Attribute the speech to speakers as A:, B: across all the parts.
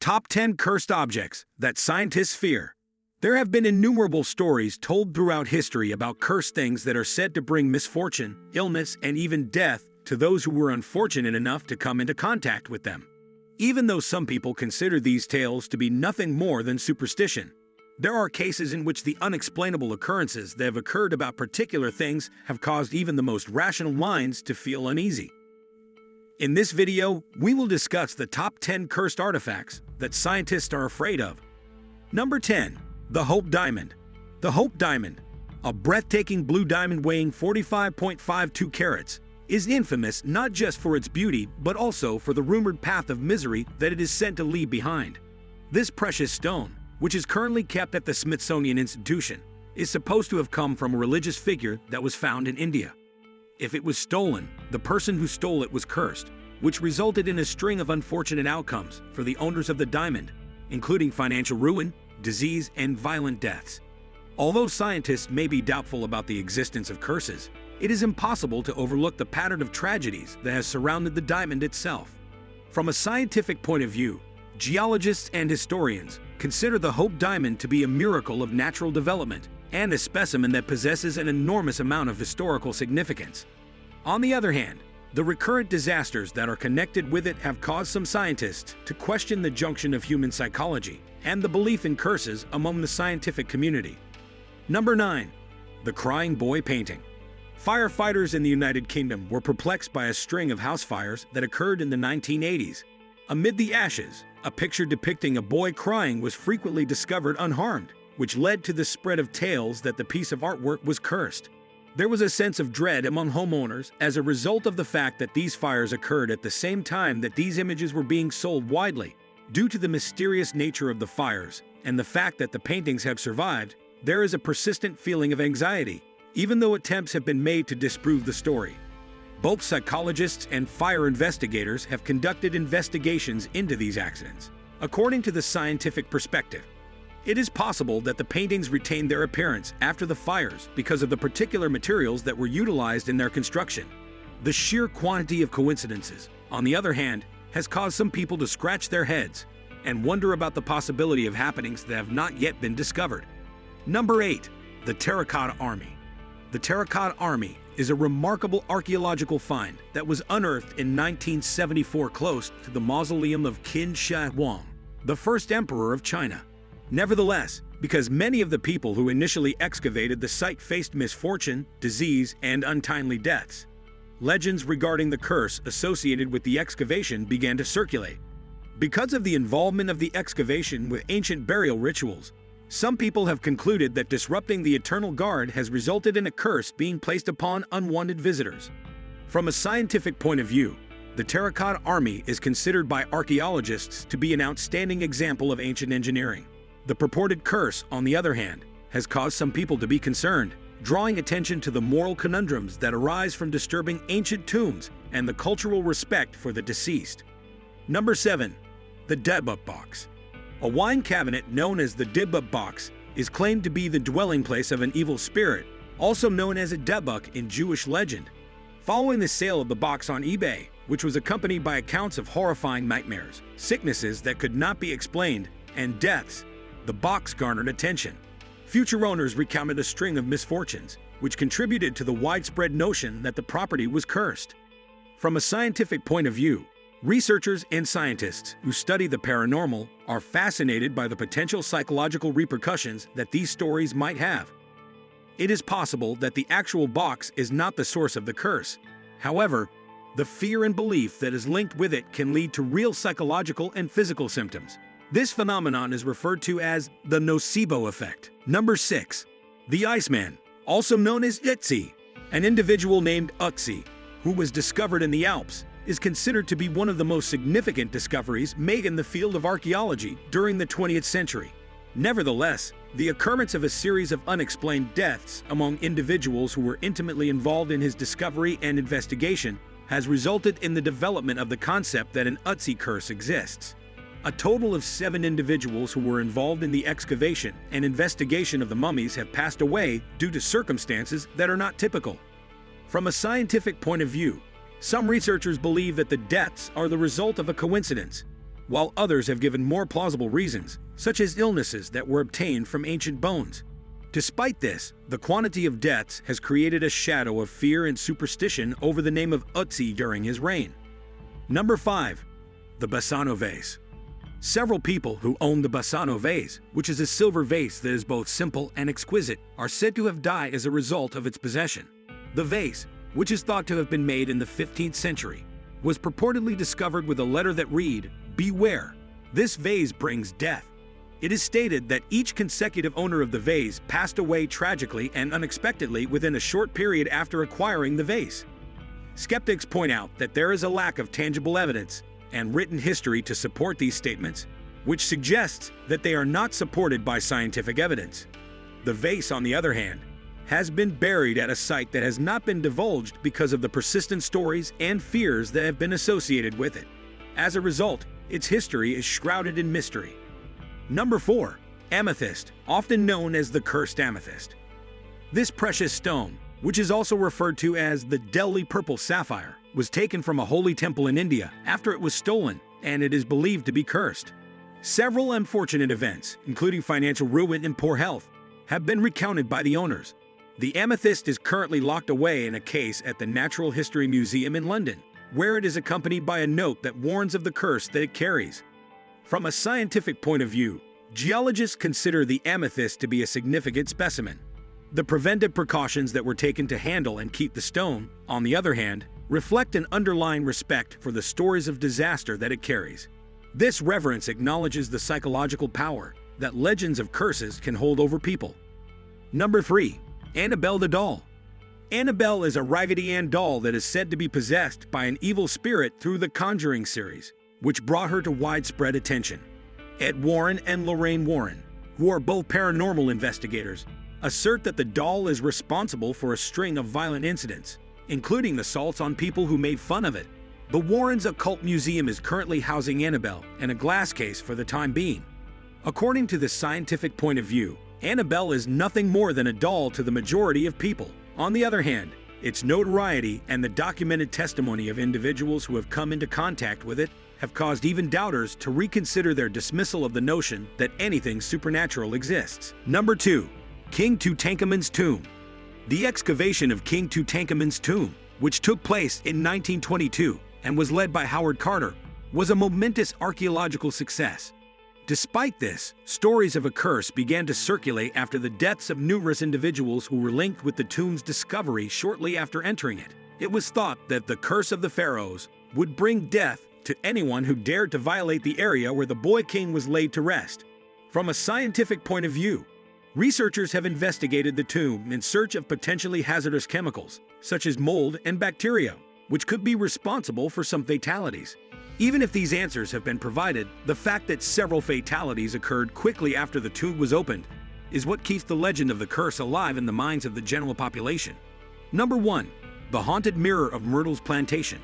A: Top 10 Cursed Objects That Scientists Fear. There have been innumerable stories told throughout history about cursed things that are said to bring misfortune, illness, and even death to those who were unfortunate enough to come into contact with them. Even though some people consider these tales to be nothing more than superstition, there are cases in which the unexplainable occurrences that have occurred about particular things have caused even the most rational minds to feel uneasy. In this video, we will discuss the top 10 cursed artifacts that scientists are afraid of. Number 10. The Hope Diamond. The Hope Diamond, a breathtaking blue diamond weighing 45.52 carats, is infamous not just for its beauty but also for the rumored path of misery that it is said to leave behind. This precious stone, which is currently kept at the Smithsonian Institution, is supposed to have come from a religious figure that was found in India. If it was stolen, the person who stole it was cursed, which resulted in a string of unfortunate outcomes for the owners of the diamond, including financial ruin, disease, and violent deaths. Although scientists may be doubtful about the existence of curses, it is impossible to overlook the pattern of tragedies that has surrounded the diamond itself. From a scientific point of view, geologists and historians consider the Hope Diamond to be a miracle of natural development and a specimen that possesses an enormous amount of historical significance. On the other hand, the recurrent disasters that are connected with it have caused some scientists to question the junction of human psychology and the belief in curses among the scientific community. Number 9. The Crying Boy Painting. Firefighters in the United Kingdom were perplexed by a string of house fires that occurred in the 1980s. Amid the ashes, a picture depicting a boy crying was frequently discovered unharmed, which led to the spread of tales that the piece of artwork was cursed. There was a sense of dread among homeowners as a result of the fact that these fires occurred at the same time that these images were being sold widely. Due to the mysterious nature of the fires and the fact that the paintings have survived, there is a persistent feeling of anxiety, even though attempts have been made to disprove the story. Both psychologists and fire investigators have conducted investigations into these accidents. According to the scientific perspective, it is possible that the paintings retained their appearance after the fires because of the particular materials that were utilized in their construction. The sheer quantity of coincidences, on the other hand, has caused some people to scratch their heads and wonder about the possibility of happenings that have not yet been discovered. Number 8. The Terracotta Army. The Terracotta Army is a remarkable archaeological find that was unearthed in 1974 close to the mausoleum of Qin Shi Huang, the first emperor of China. Nevertheless, because many of the people who initially excavated the site faced misfortune, disease, and untimely deaths, legends regarding the curse associated with the excavation began to circulate. Because of the involvement of the excavation with ancient burial rituals, some people have concluded that disrupting the eternal guard has resulted in a curse being placed upon unwanted visitors. From a scientific point of view, the Terracotta Army is considered by archaeologists to be an outstanding example of ancient engineering. The purported curse, on the other hand, has caused some people to be concerned, drawing attention to the moral conundrums that arise from disturbing ancient tombs and the cultural respect for the deceased. Number 7. The Dybbuk Box. A wine cabinet known as the Dybbuk Box is claimed to be the dwelling place of an evil spirit, also known as a Dybbuk in Jewish legend. Following the sale of the box on eBay, which was accompanied by accounts of horrifying nightmares, sicknesses that could not be explained, and deaths, the box garnered attention. Future owners recounted a string of misfortunes, which contributed to the widespread notion that the property was cursed. From a scientific point of view, researchers and scientists who study the paranormal are fascinated by the potential psychological repercussions that these stories might have. It is possible that the actual box is not the source of the curse. However, the fear and belief that is linked with it can lead to real psychological and physical symptoms. This phenomenon is referred to as the nocebo effect. Number 6. The Iceman, also known as Ötzi. An individual named Ötzi, who was discovered in the Alps, is considered to be one of the most significant discoveries made in the field of archaeology during the 20th century. Nevertheless, the occurrence of a series of unexplained deaths among individuals who were intimately involved in his discovery and investigation has resulted in the development of the concept that an Ötzi curse exists. A total of 7 individuals who were involved in the excavation and investigation of the mummies have passed away due to circumstances that are not typical. From a scientific point of view, some researchers believe that the deaths are the result of a coincidence. while others have given more plausible reasons, such as illnesses that were obtained from ancient bones. Despite this, the quantity of deaths has created a shadow of fear and superstition over the name of Utsi during his reign. Number 5. The Bassano Vase. Several people who own the Bassano vase, which is a silver vase that is both simple and exquisite, are said to have died as a result of its possession. The vase, which is thought to have been made in the 15th century, was purportedly discovered with a letter that read, "Beware, this vase brings death." It is stated that each consecutive owner of the vase passed away tragically and unexpectedly within a short period after acquiring the vase. Skeptics point out that there is a lack of tangible evidence and written history to support these statements, which suggests that they are not supported by scientific evidence. The vase, on the other hand, has been buried at a site that has not been divulged because of the persistent stories and fears that have been associated with it. As a result, its history is shrouded in mystery. Number 4. Amethyst, often known as the cursed amethyst. This precious stone, which is also referred to as the Delhi purple sapphire, was taken from a holy temple in India after it was stolen, and it is believed to be cursed. Several unfortunate events, including financial ruin and poor health, have been recounted by the owners. The amethyst is currently locked away in a case at the Natural History Museum in London, where it is accompanied by a note that warns of the curse that it carries. From a scientific point of view, geologists consider the amethyst to be a significant specimen. The preventive precautions that were taken to handle and keep the stone, on the other hand, reflect an underlying respect for the stories of disaster that it carries. This reverence acknowledges the psychological power that legends of curses can hold over people. Number 3. Annabelle the doll. Annabelle is a Raggedy Ann doll that is said to be possessed by an evil spirit through the Conjuring series, which brought her to widespread attention. Ed Warren and Lorraine Warren, who are both paranormal investigators, assert that the doll is responsible for a string of violent incidents, including assaults on people who made fun of it. The Warrens' Occult Museum is currently housing Annabelle in a glass case for the time being. According to the scientific point of view, Annabelle is nothing more than a doll to the majority of people. On the other hand, its notoriety and the documented testimony of individuals who have come into contact with it have caused even doubters to reconsider their dismissal of the notion that anything supernatural exists. Number 2. King Tutankhamun's tomb. The excavation of King Tutankhamun's tomb, which took place in 1922 and was led by Howard Carter, was a momentous archaeological success. Despite this, stories of a curse began to circulate after the deaths of numerous individuals who were linked with the tomb's discovery shortly after entering it. It was thought that the curse of the pharaohs would bring death to anyone who dared to violate the area where the boy king was laid to rest. From a scientific point of view, researchers have investigated the tomb in search of potentially hazardous chemicals, such as mold and bacteria, which could be responsible for some fatalities. Even if these answers have been provided, the fact that several fatalities occurred quickly after the tomb was opened is what keeps the legend of the curse alive in the minds of the general population. Number 1. The Haunted Mirror of Myrtle's Plantation.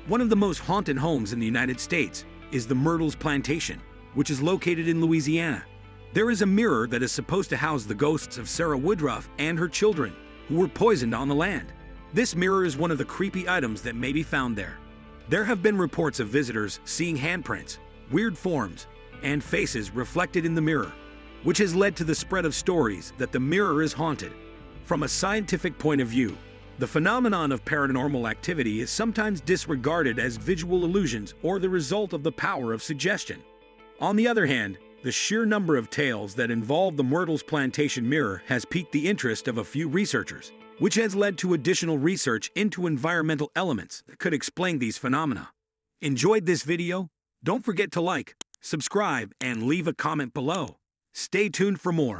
A: One of the most haunted homes in the United States is the Myrtle's Plantation, which is located in Louisiana. There is a mirror that is supposed to house the ghosts of Sarah Woodruff and her children, who were poisoned on the land. This mirror is one of the creepy items that may be found there. There have been reports of visitors seeing handprints, weird forms, and faces reflected in the mirror, which has led to the spread of stories that the mirror is haunted. From a scientific point of view, the phenomenon of paranormal activity is sometimes disregarded as visual illusions or the result of the power of suggestion. On the other hand, the sheer number of tales that involve the Myrtle's Plantation mirror has piqued the interest of a few researchers, which has led to additional research into environmental elements that could explain these phenomena. Enjoyed this video? Don't forget to like, subscribe, and leave a comment below. Stay tuned for more.